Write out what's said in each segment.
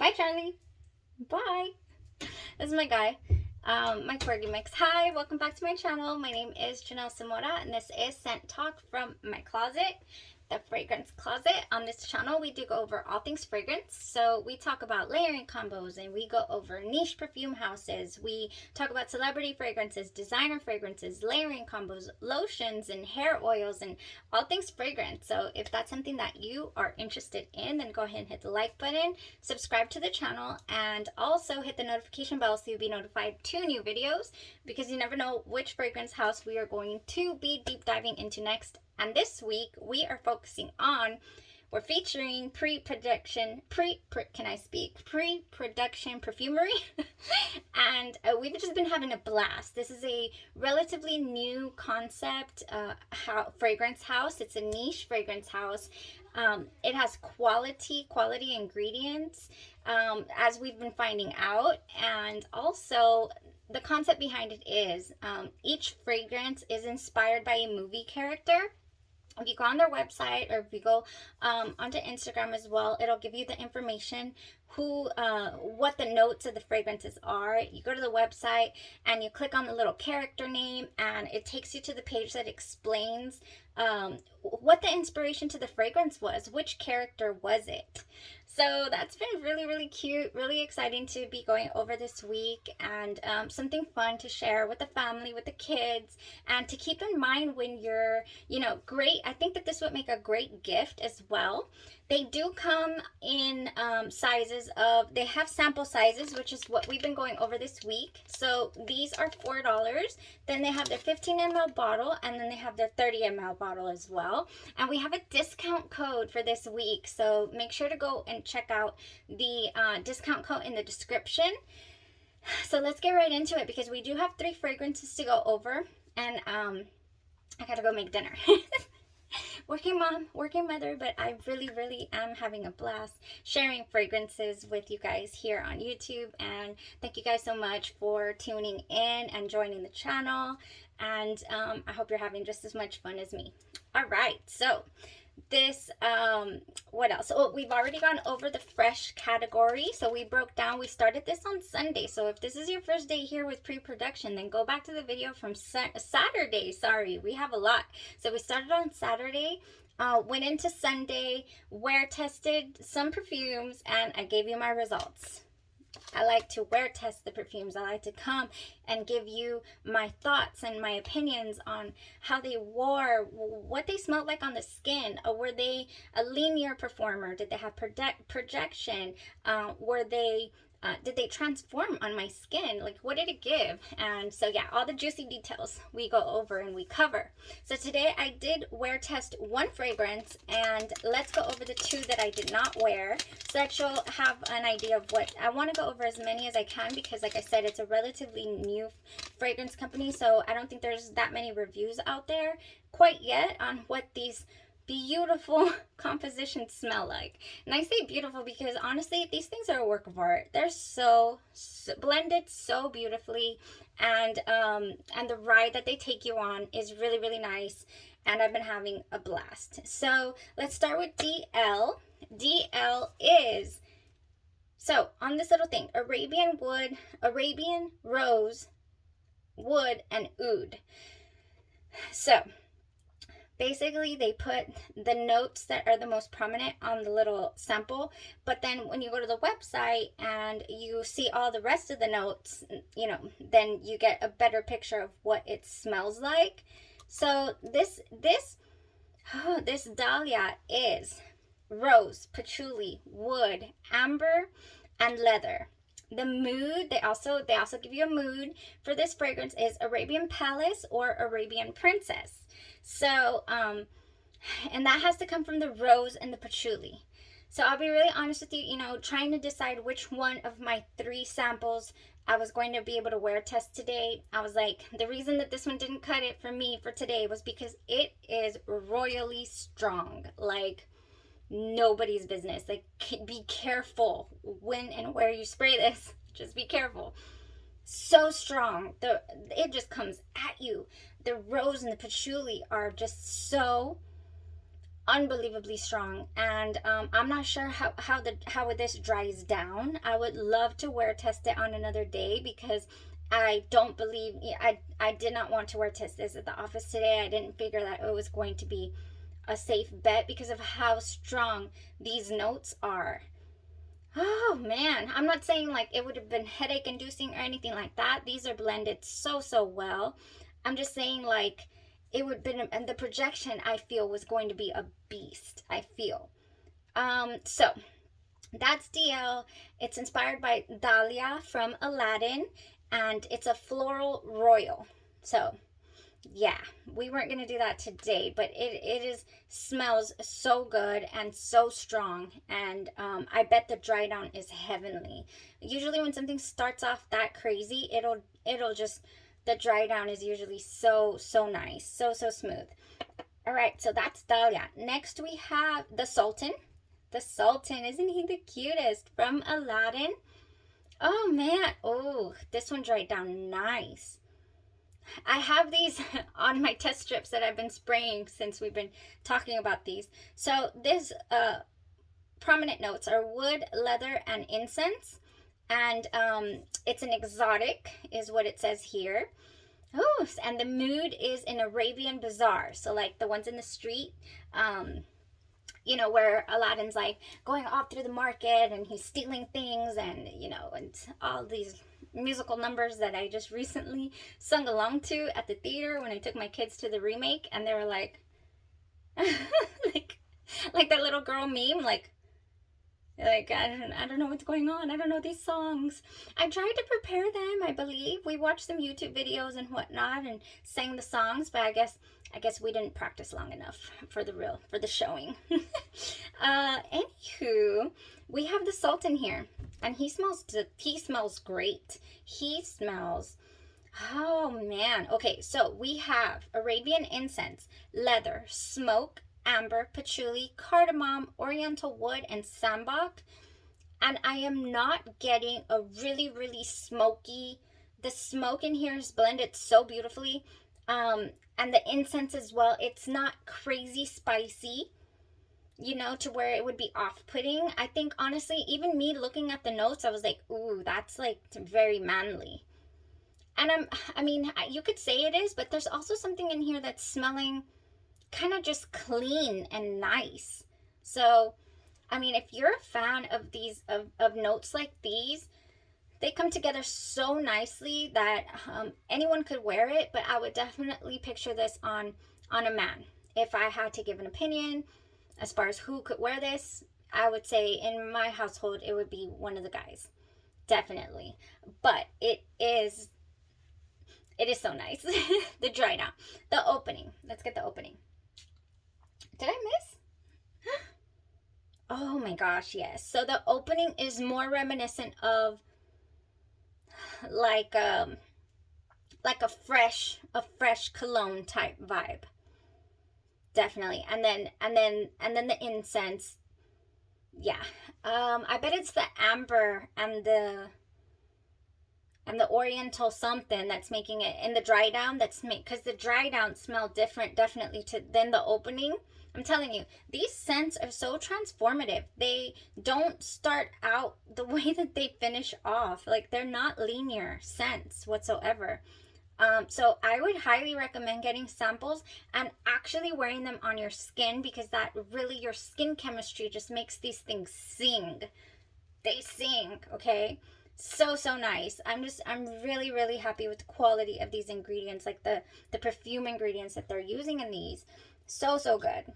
Bye, Charlie. Bye. This is my guy, my corgi mix. Hi, welcome back to my channel. My name is Janelle Samora, and this is Scent Talk from my closet, the fragrance closet. On this channel, we do go over all things fragrance. So we talk about layering combos, and we go over niche perfume houses. We talk about celebrity fragrances, designer fragrances, layering combos, lotions, and hair oils, and all things fragrance. So if that's something that you are interested in, then go ahead and hit the like button, subscribe to the channel, and also hit the notification bell so you'll be notified to new videos, because you never know which fragrance house we are going to be deep diving into next. And this week we are focusing on, we're featuring Preproduction Perfumery, and we've just been having a blast. This is a relatively new concept fragrance house. It's a niche fragrance house. It has quality ingredients, as we've been finding out, and also the concept behind it is each fragrance is inspired by a movie character. If you go on their website, or if you go onto Instagram as well, it'll give you the information what the notes of the fragrances are. You go to the website and you click on the little character name, and it takes you to the page that explains what the inspiration to the fragrance was, which character was it. So that's been really cute, really exciting to be going over this week, and something fun to share with the family, with the kids, and to keep in mind when you're, great. I think that this would make a great gift as well. They do come in sizes of, they have sample sizes, which is what we've been going over this week. So these are $4. Then they have their 15 ml bottle, and then they have their 30 ml bottle as well. And we have a discount code for this week. So make sure to go and check out the discount code in the description. So let's get right into it, because we do have 3 fragrances to go over. And I gotta go make dinner. Working mom, working mother, but I really am having a blast sharing fragrances with you guys here on YouTube. And thank you guys so much for tuning in and joining the channel. And I hope you're having just as much fun as me. All right, so this what else? Oh, we've already gone over the fresh category. So we started this on Sunday. So if this is your first day here with pre-production, then go back to the video from Saturday. Sorry, we have a lot. So we started on Saturday, went into Sunday, wear tested some perfumes, and I gave you my results. I like to wear test the perfumes. I like to come and give you my thoughts and my opinions on how they wore, what they smelled like on the skin. Were they a linear performer? Did they have projection? Did they transform on my skin? Like, what did it give? And so yeah, all the juicy details we go over and we cover. So today I did wear test 1 fragrance, and let's go over the 2 that I did not wear, so that you'll have an idea of what I want to go over, as many as I can, because like I said, it's a relatively new fragrance company, so I don't think there's that many reviews out there quite yet on what these beautiful compositions smell like. And I say beautiful because honestly, these things are a work of art. They're so blended so beautifully, and the ride that they take you on is really nice, and I've been having a blast. So let's start with DL. DL is, so on this little thing, Arabian rose, wood, and oud. So basically, they put the notes that are the most prominent on the little sample, but then when you go to the website and you see all the rest of the notes, then you get a better picture of what it smells like. So this dahlia is rose, patchouli, wood, amber, and leather. The mood, they also give you a mood for this fragrance, is Arabian Palace or Arabian Princess. So, and that has to come from the rose and the patchouli. So I'll be really honest with you, trying to decide which one of my 3 samples I was going to be able to wear test today. I was like, the reason that this one didn't cut it for me for today was because it is royally strong. Like, nobody's business. Like, be careful when and where you spray this. Just be careful. So strong. It just comes at you. The rose and the patchouli are just so unbelievably strong. And I'm not sure how this dries down. I would love to wear test it on another day, because I don't believe, I did not want to wear test this at the office today. I didn't figure that it was going to be a safe bet because of how strong these notes are. Oh man, I'm not saying like it would have been headache inducing or anything like that. These are blended so well. I'm just saying like it would have been, and the projection I feel was going to be a beast, I feel. So that's DL. It's inspired by Dahlia from Aladdin, and it's a floral royal. So yeah, we weren't gonna do that today, but it is smells so good and so strong. And I bet the dry down is heavenly. Usually when something starts off that crazy, it'll just, the dry down is usually so nice, so smooth. All right, so that's Dahlia. Next we have the Sultan. The Sultan, isn't he the cutest, from Aladdin? Oh man, oh, this one dried down nice. I have these on my test strips that I've been spraying since we've been talking about these. So this prominent notes are wood, leather, and incense. And it's an exotic, is what it says here. Oh, and the mood is an Arabian bazaar. So like the ones in the street, you know, where Aladdin's like going off through the market and he's stealing things, and, you know, and all these musical numbers that I just recently sung along to at the theater when I took my kids to the remake, and they were like, like that little girl meme, like I don't know what's going on. I don't know these songs. I tried to prepare them. I believe we watched some YouTube videos and whatnot and sang the songs, but I guess we didn't practice long enough for the showing. Anywho, we have the Sultan here, and he smells great. He smells, oh man. Okay, so we have Arabian incense, leather, smoke, amber, patchouli, cardamom, oriental wood, and sambac. And I am not getting a really smoky, the smoke in here is blended so beautifully. And the incense as well, it's not crazy spicy, you know, to where it would be off-putting. I think honestly, even me looking at the notes, I was like, ooh, that's like very manly. And I mean, you could say it is, but there's also something in here that's smelling kind of just clean and nice. So I mean, if you're a fan of these of notes like these, they come together so nicely that anyone could wear it. But I would definitely picture this on a man. If I had to give an opinion as far as who could wear this, I would say in my household it would be one of the guys, definitely. But it is so nice. The dry down, the opening. Let's get the opening. Did I miss? Oh my gosh, yes. So the opening is more reminiscent of like a fresh cologne type vibe. Definitely. And then the incense. Yeah. I bet it's the amber and the oriental something that's making it in the dry down, because the dry down smell different definitely than the opening. I'm telling you, these scents are so transformative. They don't start out the way that they finish off. Like, they're not linear scents whatsoever. So I would highly recommend getting samples and actually wearing them on your skin, because that really, your skin chemistry just makes these things sing. They sing, okay? So nice. I'm really happy with the quality of these ingredients, like the perfume ingredients that they're using in these. So good.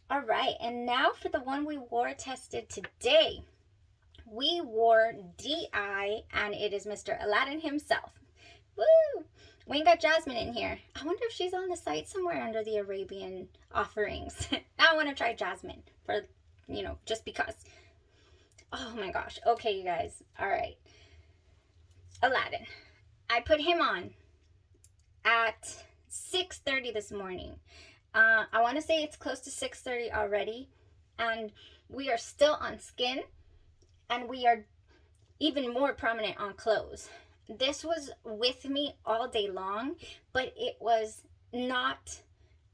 All right, and now for the one we wore tested today. We wore DI, and it is Mr. Aladdin himself. Woo! We ain't got Jasmine in here. I wonder if she's on the site somewhere under the Arabian offerings. I want to try Jasmine for, just because. Oh my gosh. Okay, you guys. All right. Aladdin. I put him on at 6:30 this morning. I want to say it's close to 6:30 already, and we are still on skin, and we are even more prominent on clothes. This was with me all day long, but it was not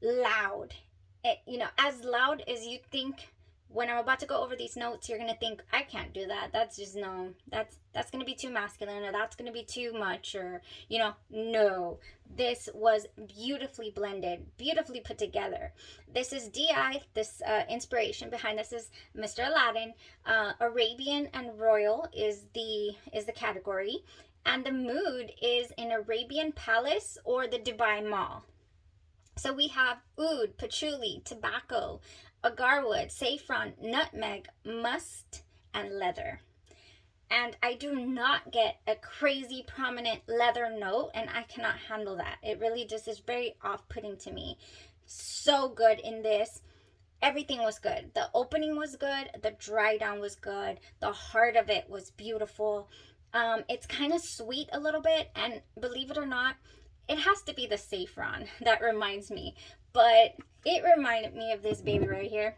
loud it, you know, as loud as you think. When I'm about to go over these notes, you're gonna think, I can't do that. That's just no. That's gonna be too masculine, or that's gonna be too much, or you know, no. This was beautifully blended, beautifully put together. This is DI. This inspiration behind this is Mr. Aladdin. Arabian and Royal is the category, and the mood is an Arabian palace or the Dubai Mall. So we have oud, patchouli, tobacco, agarwood, saffron, nutmeg, musk, and leather. And I do not get a crazy prominent leather note, and I cannot handle that. It really just is very off-putting to me. So good in this. Everything was good. The opening was good. The dry down was good. The heart of it was beautiful. It's kind of sweet a little bit, and believe it or not, it has to be the saffron that reminds me. But it reminded me of this baby right here.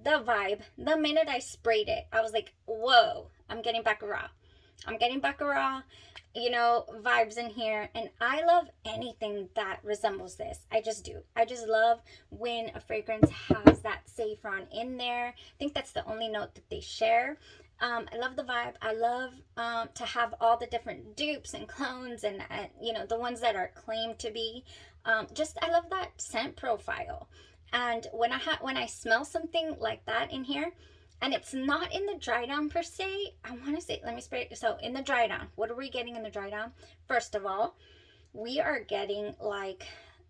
The vibe. The minute I sprayed it, I was like, whoa, I'm getting Baccarat. I'm getting Baccarat, you know, vibes in here. And I love anything that resembles this. I just do. I just love when a fragrance has that saffron in there. I think that's the only note that they share. I love the vibe. I love to have all the different dupes and clones and you know, the ones that are claimed to be. I love that scent profile. And when I smell something like that in here, and it's not in the dry down per se, I want to say, let me spray it. So in the dry down, what are we getting in the dry down? First of all, we are getting like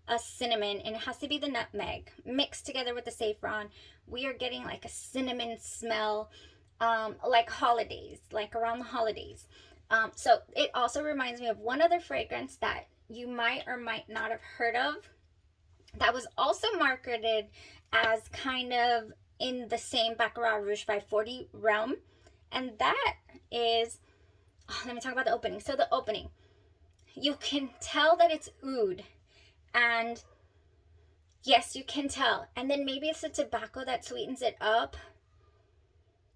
a cinnamon, and it has to be the nutmeg mixed together with the saffron. We are getting like a cinnamon smell. Like holidays, like around the holidays. So it also reminds me of one other fragrance that you might or might not have heard of that was also marketed as kind of in the same Baccarat Rouge 540 realm. And that is, let me talk about the opening. So the opening, you can tell that it's oud. And yes, you can tell. And then maybe it's the tobacco that sweetens it up.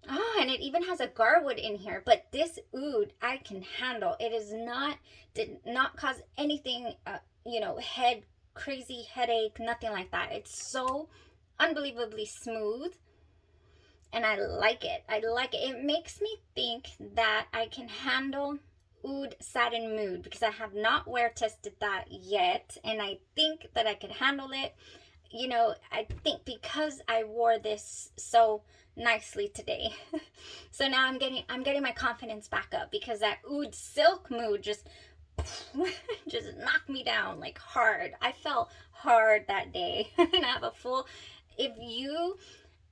Oh, and it even has a garwood in here, but this oud I can handle. It did not cause anything, you know, crazy headache, nothing like that. It's so unbelievably smooth, and I like it. I like it. It makes me think that I can handle oud satin mood, because I have not wear tested that yet, and I think that I could handle it. You know, I think because I wore this so nicely today. So now I'm getting my confidence back up, because that oud silk mood just knocked me down like hard. I fell hard that day. And I have a full, if you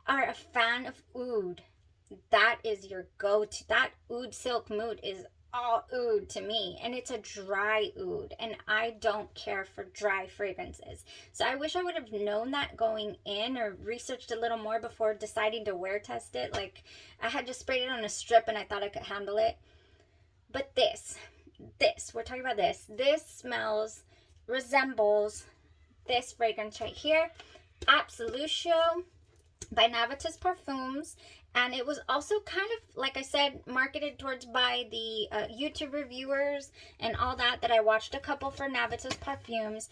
are a fan of oud, that is your go-to. That oud silk mood is all oud to me, and it's a dry oud, and I don't care for dry fragrances. So I wish I would have known that going in, or researched a little more before deciding to wear test it. Like, I had just sprayed it on a strip and I thought I could handle it. But this we're talking about this resembles this fragrance right here, Absolutio by Navitus Parfums. And it was also kind of, like I said, marketed towards by the YouTube reviewers and all that I watched a couple for Navitus Parfums.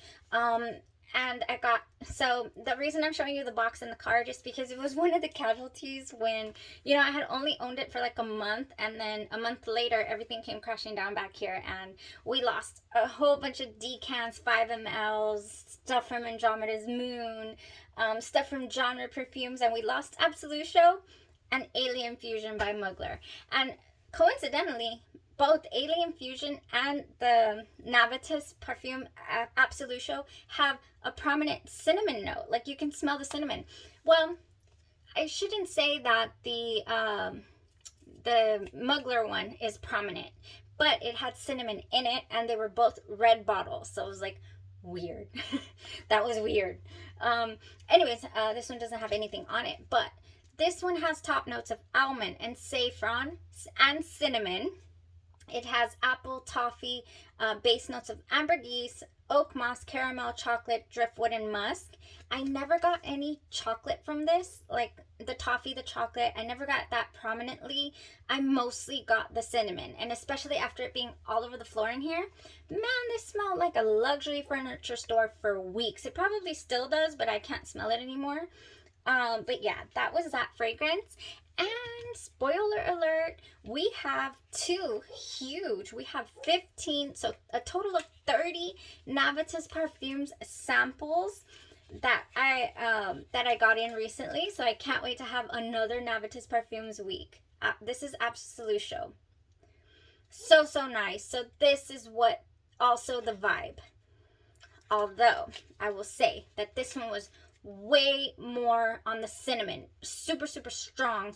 And I got, so the reason I'm showing you the box in the car, just because it was one of the casualties when, you know, I had only owned it for like a month, and then a month later, everything came crashing down back here, and we lost a whole bunch of decants, 5 mLs, stuff from Andromeda's Moon, stuff from genre perfumes, and we lost Absolutio and Alien Fusion by Mugler. And coincidentally, both Alien Fusion and the Navitus Perfume Absolutio have a prominent cinnamon note. Like, you can smell the cinnamon. Well, I shouldn't say that the Mugler one is prominent, but it had cinnamon in it, and they were both red bottles. So it was like, weird. That was weird. Anyways, this one doesn't have anything on it, but this one has top notes of almond and saffron and cinnamon. It has apple, toffee, base notes of ambergris, oak moss, caramel, chocolate, driftwood, and musk. I never got any chocolate from this, like the toffee, the chocolate. I never got that prominently. I mostly got the cinnamon, and especially after it being all over the floor in here, man, this smelled like a luxury furniture store for weeks. It probably still does, but I can't smell it anymore. But yeah, that was that fragrance. And spoiler alert, we have we have 15, so a total of 30 Navitas Perfumes samples that I got in recently. So I can't wait to have another Navitas Perfumes week. This is absolute show. So nice. So this is what also the vibe. Although I will say that this one was way more on the cinnamon, super strong.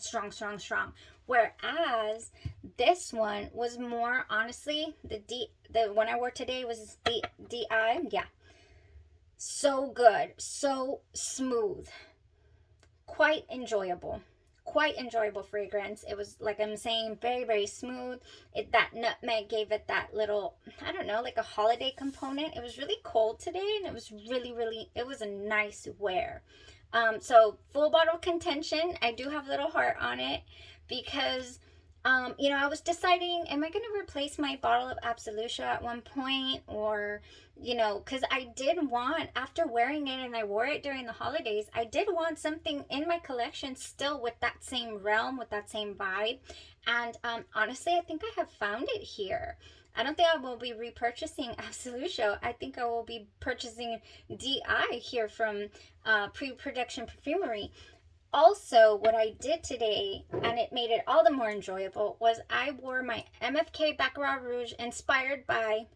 Whereas this one was more, honestly, the one I wore today was the DI. Yeah, so good, so smooth, quite enjoyable fragrance. It was, like I'm saying, very smooth. That nutmeg gave it that little, I don't know, like a holiday component. It was really cold today, and it was really, it was a nice wear. So full bottle contention. I do have a little heart on it because you know, I was deciding, am I going to replace my bottle of Absolutia at one point, or, you know, because I did want, after wearing it, and I wore it during the holidays, I did want something in my collection still with that same realm, with that same vibe. And honestly, I think I have found it here. I don't think I will be repurchasing Absolutia. I think I will be purchasing DI here from Preproduction Perfumery. Also, what I did today, and it made it all the more enjoyable, was I wore my MFK Baccarat Rouge inspired by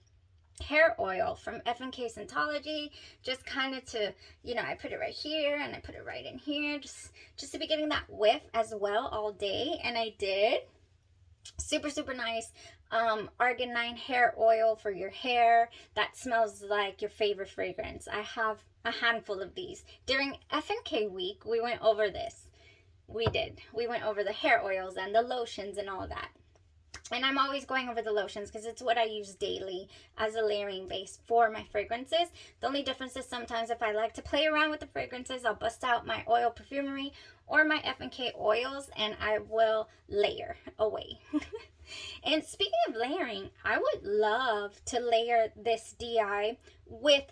hair oil from FNK Scientology, just kind of to, you know, I put it right here and I put it right in here, just to be getting that whiff as well all day, and I did. Super nice. Arginine hair oil for your hair that smells like your favorite fragrance. I have a handful of these. During FNK week, we went over this. We went over the hair oils and the lotions and all of that. And I'm always going over the lotions because it's what I use daily as a layering base for my fragrances. The only difference is sometimes if I like to play around with the fragrances, I'll bust out my oil perfumery or my F&K oils, and I will layer away. And speaking of layering, I would love to layer this DI with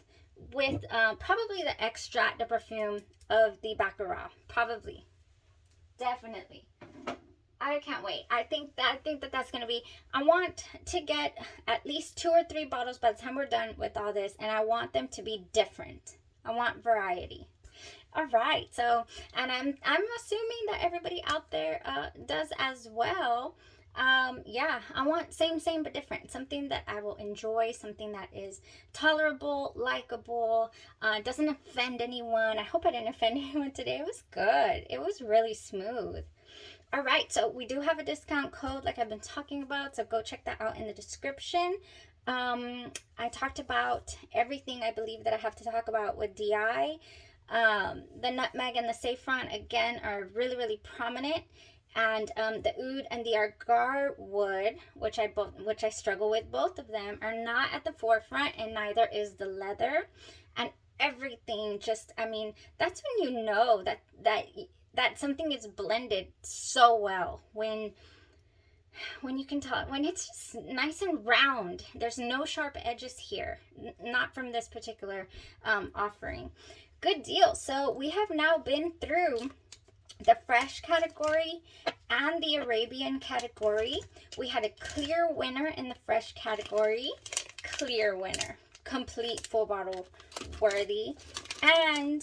probably the extract de perfume of the Baccarat. Probably. Definitely. I can't wait. I think that that's going to be, I want to get at least 2 or 3 bottles by the time we're done with all this, and I want them to be different. I want variety. All right. So, and I'm assuming that everybody out there does as well. Yeah, I want same but different. Something that I will enjoy, something that is tolerable, likable, doesn't offend anyone. I hope I didn't offend anyone today. It was good. It was really smooth. All right, so we do have a discount code like I've been talking about, so go check that out in the description. I talked about everything I believe that I have to talk about with DI. The nutmeg and the saffron, again, are really prominent. And the oud and the agar wood, which I struggle with, both of them are not at the forefront, and neither is the leather. And everything just, I mean, that's when you know that something is blended so well, when you can tell, when it's just nice and round. There's no sharp edges here, not from this particular offering. Good deal. So we have now been through the fresh category and the Arabian category. We had a clear winner in the fresh category. Clear winner. Complete full bottle worthy. And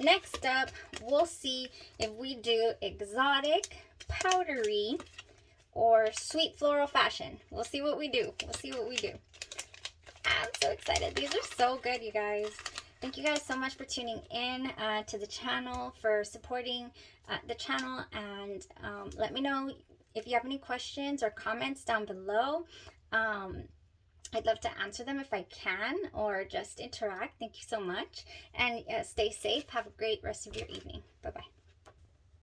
next up, we'll see if we do exotic, powdery, or sweet floral fashion. We'll see what we do. I'm so excited. These are so good, you guys. Thank you guys so much for tuning in to the channel, for supporting the channel, and let me know if you have any questions or comments down below. I'd love to answer them if I can, or just interact. Thank you so much, and stay safe. Have a great rest of your evening. Bye-bye.